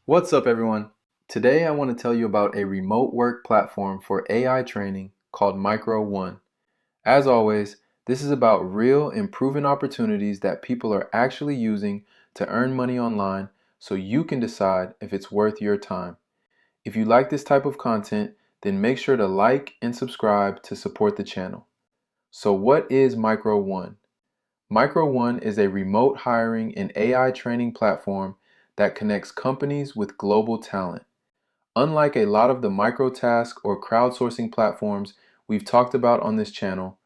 What's up, everyone? Today I want to tell you about a remote work platform for AI training called Micro1. As always, this is about real and proven opportunities that people are actually using to earn money online so you can decide if it's worth your time. If you like this type of content, then make sure to like and subscribe to support the channel. So what is Micro1? Micro1 is a remote hiring and AI training platform that connects companies with global talent. Unlike a lot of the microtask or crowdsourcing platforms we've talked about on this channel,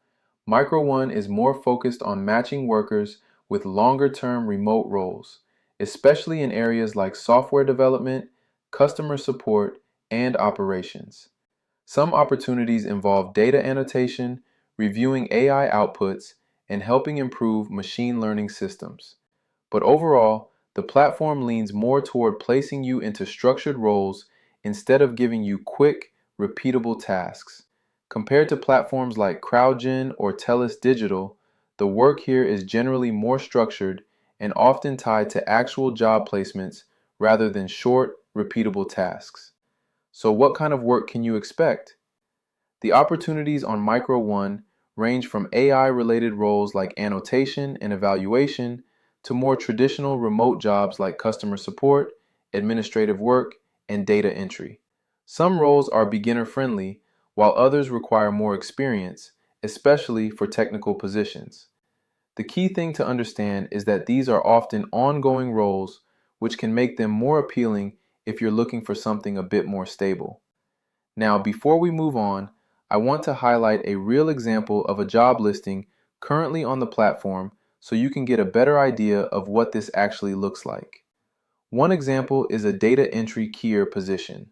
Micro1 is more focused on matching workers with longer-term remote roles, especially in areas like software development, customer support, and operations. Some opportunities involve data annotation, reviewing AI outputs, and helping improve machine learning systems. But overall, the platform leans more toward placing you into structured roles instead of giving you quick, repeatable tasks. Compared to platforms like CrowdGen or TELUS Digital, the work here is generally more structured and often tied to actual job placements rather than short, repeatable tasks. So what kind of work can you expect? The opportunities on Micro1 range from AI-related roles like annotation and evaluation to more traditional remote jobs like customer support, administrative work, and data entry. Some roles are beginner-friendly, while others require more experience, especially for technical positions. The key thing to understand is that these are often ongoing roles, which can make them more appealing if you're looking for something a bit more stable. Now, before we move on, I want to highlight a real example of a job listing currently on the platform so you can get a better idea of what this actually looks like. One example is a data entry keyer position.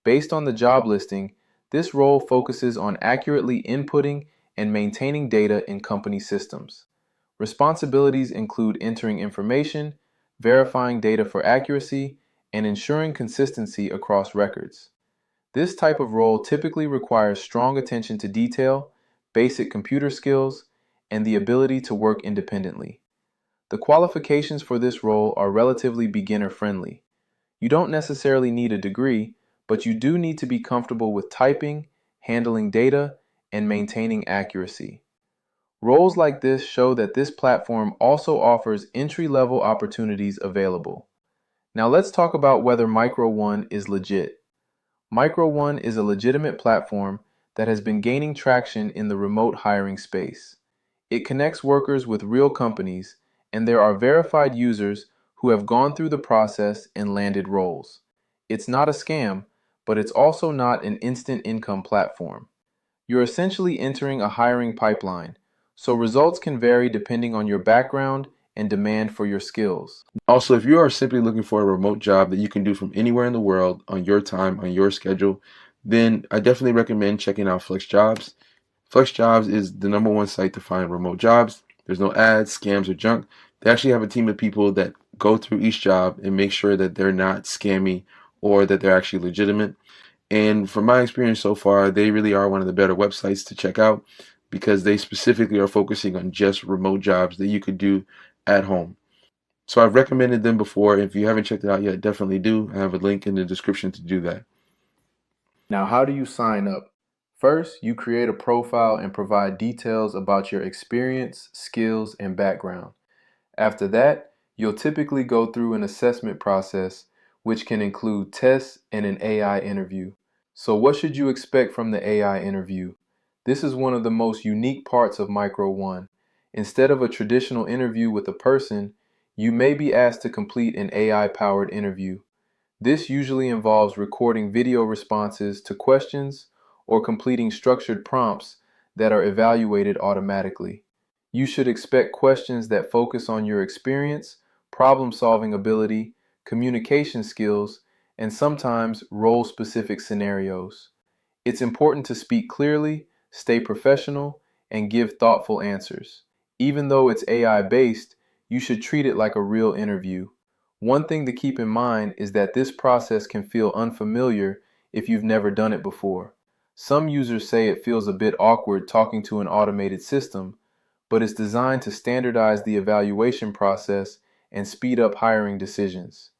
Based on the job listing, this role focuses on accurately inputting and maintaining data in company systems. Responsibilities include entering information, verifying data for accuracy, and ensuring consistency across records. This type of role typically requires strong attention to detail, basic computer skills, and the ability to work independently. The qualifications for this role are relatively beginner-friendly. You don't necessarily need a degree, but you do need to be comfortable with typing, handling data, and maintaining accuracy. Roles like this show that this platform also offers entry-level opportunities available. Now let's talk about whether Micro1 is legit. Micro1 is a legitimate platform that has been gaining traction in the remote hiring space. It connects workers with real companies, and there are verified users who have gone through the process and landed roles. It's not a scam, but it's also not an instant income platform. You're essentially entering a hiring pipeline, so results can vary depending on your background and demand for your skills. Also, if you are simply looking for a remote job that you can do from anywhere in the world on your time, on your schedule, then I definitely recommend checking out Flex Jobs. Flex Jobs is the number one site to find remote jobs. There's no ads, scams, or junk. They actually have a team of people that go through each job and make sure that they're not scammy or that they're actually legitimate. And from my experience so far, they really are one of the better websites to check out because they specifically are focusing on just remote jobs that you could do at home. So I've recommended them before. If you haven't checked it out yet, definitely do. I have a link in the description to do that. Now, how do you sign up? First, you create a profile and provide details about your experience, skills, and background. After that, you'll typically go through an assessment process, which can include tests and an AI interview. So, what should you expect from the AI interview? This is one of the most unique parts of Micro1. Instead of a traditional interview with a person, you may be asked to complete an AI-powered interview. This usually involves recording video responses to questions or completing structured prompts that are evaluated automatically. You should expect questions that focus on your experience, problem-solving ability, communication skills, and sometimes role-specific scenarios. It's important to speak clearly, stay professional, and give thoughtful answers. Even though it's AI-based, you should treat it like a real interview. One thing to keep in mind is that this process can feel unfamiliar if you've never done it before. Some users say it feels a bit awkward talking to an automated system, but it's designed to standardize the evaluation process and speed up hiring decisions.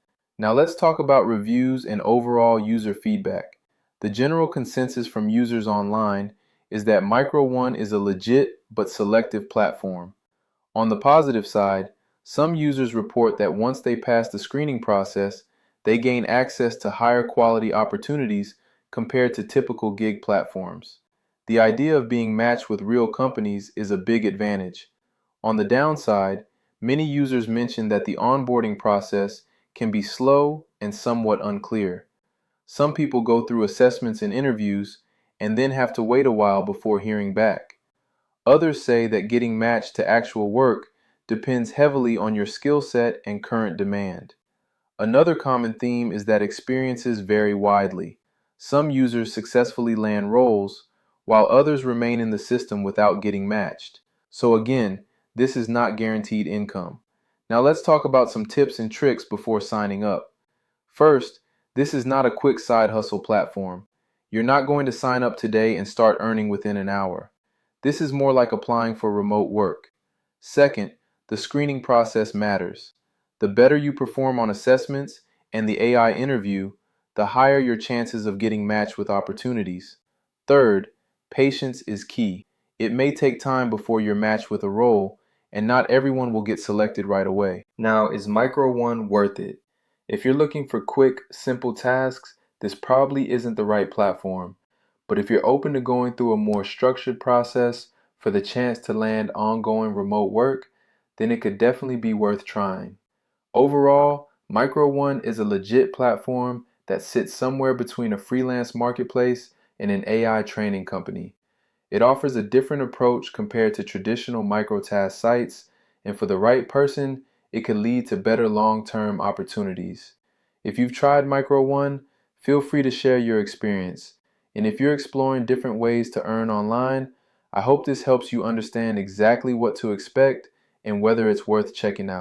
Now let's talk about reviews and overall user feedback. The general consensus from users online is that Micro1 is a legit but selective platform. On the positive side, some users report that once they pass the screening process, they gain access to higher quality opportunities compared to typical gig platforms. The idea of being matched with real companies is a big advantage. On the downside, many users mention that the onboarding process can be slow and somewhat unclear. Some people go through assessments and interviews and then have to wait a while before hearing back. Others say that getting matched to actual work depends heavily on your skill set and current demand. Another common theme is that experiences vary widely. Some users successfully land roles, while others remain in the system without getting matched. So again, this is not guaranteed income. Now let's talk about some tips and tricks before signing up. First, this is not a quick side hustle platform. You're not going to sign up today and start earning within an hour. This is more like applying for remote work. Second, the screening process matters. The better you perform on assessments and the AI interview, the higher your chances of getting matched with opportunities. Third, patience is key. It may take time before you're matched with a role, and not everyone will get selected right away. Now, is Micro1 worth it? If you're looking for quick, simple tasks, this probably isn't the right platform. But if you're open to going through a more structured process for the chance to land ongoing remote work, then it could definitely be worth trying. Overall, Micro1 is a legit platform that sits somewhere between a freelance marketplace and an AI training company. It offers a different approach compared to traditional microtask sites, and for the right person, it could lead to better long-term opportunities. If you've tried Micro1, feel free to share your experience. And if you're exploring different ways to earn online, I hope this helps you understand exactly what to expect and whether it's worth checking out.